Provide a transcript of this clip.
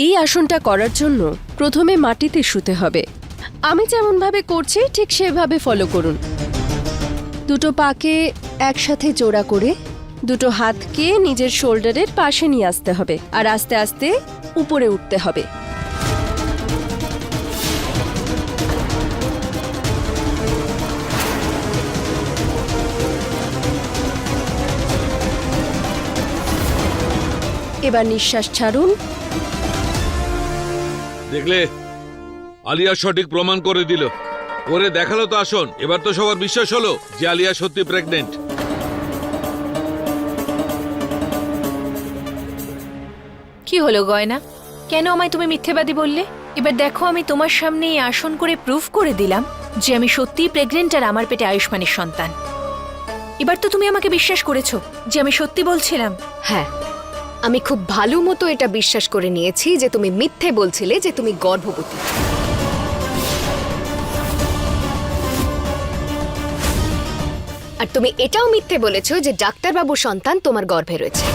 এই আসনটা করার জন্য প্রথমে মাটিতে শুতে হবে। আমি যেমনভাবে করছি ঠিক সেভাবে ফলো করুন। দুটো পাকে একসাথে জোড়া করে দুটো হাতকে নিজের শোল্ডারের পাশে নিয়ে আসতে হবে আর আস্তে আস্তে উপরে উঠতে হবে। এবার নিঃশ্বাস ছাড়ুন। দেখলে, আলিয়া সঠিক প্রমাণ করে দিল। ওরে দেখালো তো আসন। এবার তো সবার বিশ্বাস হলো যে আলিয়া সত্যি প্রেগনেন্ট। কি হলো গয়না? কেন আমায় তুমি মিথ্যেবাদী বললে? এবার দেখো, আমি তোমার সামনে এই আসন করে প্রুফ করে দিলাম যে আমি সত্যিই প্রেগনেন্ট আর আমার পেটে আয়ুষ্মানের সন্তান। এবার তো তুমি আমাকে বিশ্বাস করেছো যে আমি সত্যি বলছিলাম। হ্যাঁ, আমি খুব ভালো মতো এটা বিশ্বাস করে নিয়েছি যে তুমি মিথ্যে বলছিলে যে তুমি গর্ভবতী। আর তুমি এটাও মিথ্যে বলেছো যে ডাক্তারবাবুর সন্তান তোমার গর্ভে রয়েছে।